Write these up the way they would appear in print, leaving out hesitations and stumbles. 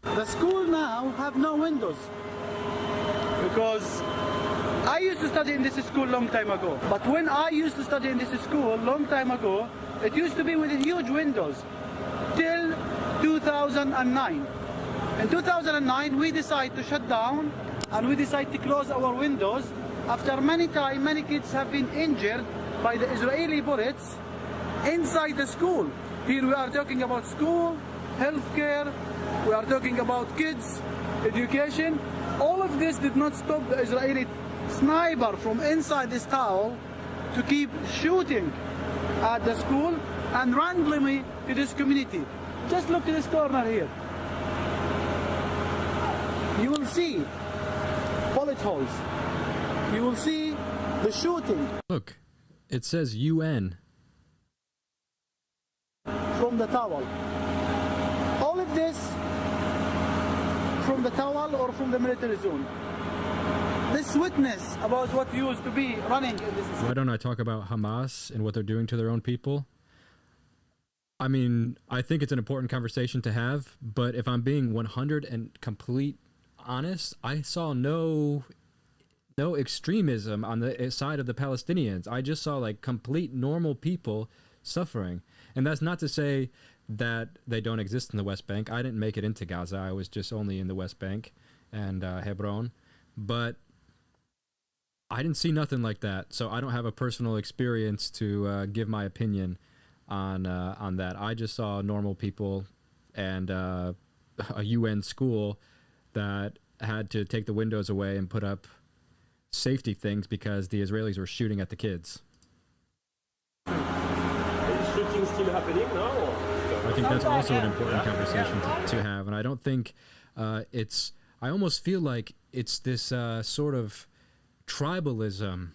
The school now have no windows because I used to study in this school long time ago. But when I used to study in this school long time ago, it used to be with huge windows till 2009. In 2009, we decided to shut down and we decided to close our windows. After many kids have been injured by the Israeli bullets inside the school. Here we are talking about school, healthcare, we are talking about kids, education. All of this did not stop the Israeli sniper from inside this tower to keep shooting at the school and randomly to this community. Just look at this corner here. You will see bullet holes. You will see the shooting. Look, it says UN. From the towel. All of this from the towel or from the military zone. This witness about what used to be running in this. Why don't I talk about Hamas and what they're doing to their own people? I mean, I think it's an important conversation to have, but if I'm being 100 and complete honest, I saw no extremism on the side of the Palestinians. I just saw like complete normal people suffering. And that's not to say that they don't exist in the West Bank. I didn't make it into Gaza. I was just only in the West Bank and Hebron. But I didn't see nothing like that. So I don't have a personal experience to give my opinion on that. I just saw normal people and a UN school that had to take the windows away and put up safety things because the Israelis were shooting at the kids. Is shooting still happening now? Or? I think that's also an important conversation to have, and I don't think it's. I almost feel like it's this sort of tribalism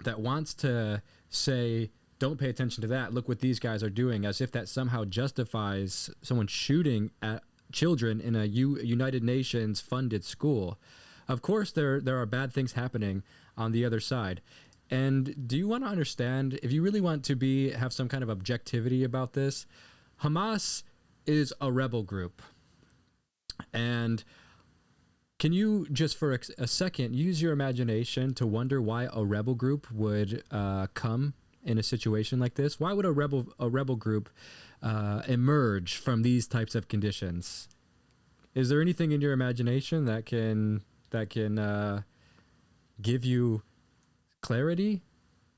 that wants to say, "Don't pay attention to that. Look what these guys are doing," as if that somehow justifies someone shooting at children in a United Nations funded school. Of course, there are bad things happening on the other side. And do you want to understand, if you really want to have some kind of objectivity about this, Hamas is a rebel group. And can you just for a second use your imagination to wonder why a rebel group would come in a situation like this? Why would a rebel group emerge from these types of conditions? Is there anything in your imagination that can give you clarity?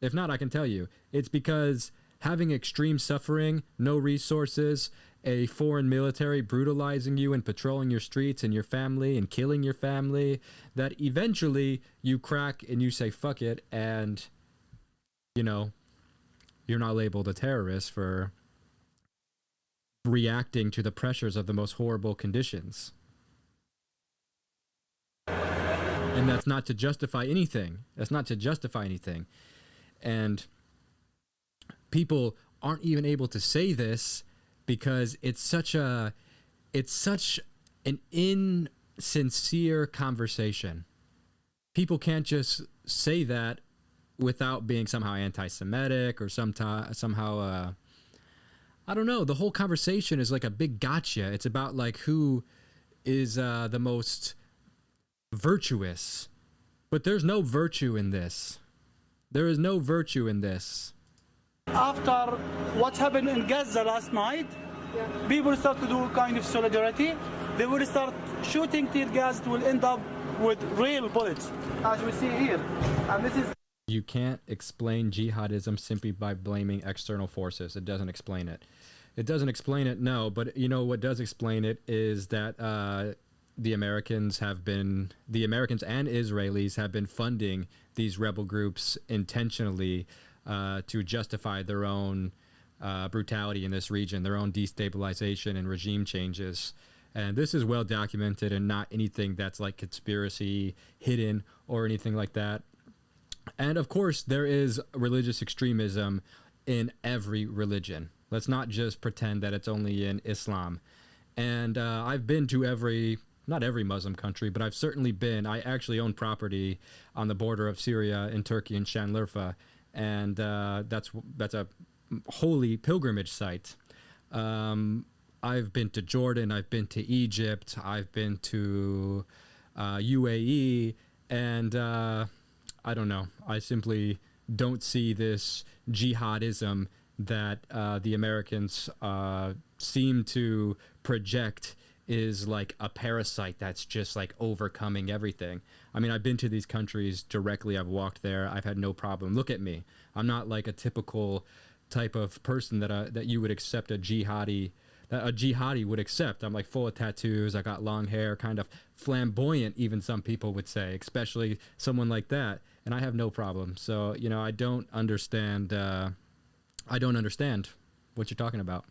If not, I can tell you. It's because having extreme suffering, no resources, a foreign military brutalizing you and patrolling your streets and your family and killing your family, that eventually you crack and you say, fuck it, and, you know, you're not labeled a terrorist for reacting to the pressures of the most horrible conditions. And that's not to justify anything. That's not to justify anything. And people aren't even able to say this because it's such an insincere conversation. People can't just say that without being somehow anti-Semitic or somehow I don't know. The whole conversation is like a big gotcha. It's about like who is the most virtuous. But there's no virtue in this. There is no virtue in this. After what happened in Gaza last night, people start to do kind of solidarity. They will start shooting tear gas. It will end up with real bullets, as we see here. And this is. You can't explain jihadism simply by blaming external forces. It doesn't explain it. It doesn't explain it, no. But you know what does explain it is that the Americans and Israelis have been funding these rebel groups intentionally to justify their own brutality in this region, their own destabilization and regime changes. And this is well documented and not anything that's like conspiracy hidden or anything like that. And of course, there is religious extremism in every religion. Let's not just pretend that it's only in Islam. And I've been to not every Muslim country, but I've certainly been. I actually own property on the border of Syria and Turkey in Şanlıurfa, and that's a holy pilgrimage site. I've been to Jordan, I've been to Egypt, I've been to UAE, and I don't know. I simply don't see this jihadism that the Americans seem to project is like a parasite that's just like overcoming everything. I mean, I've been to these countries directly. I've walked there. I've had no problem. Look at me. I'm not like a typical type of person that you would accept a jihadi would accept. I'm like full of tattoos. I got long hair, kind of flamboyant, even some people would say, especially someone like that. And I have no problem. So, you know, I don't understand what you're talking about.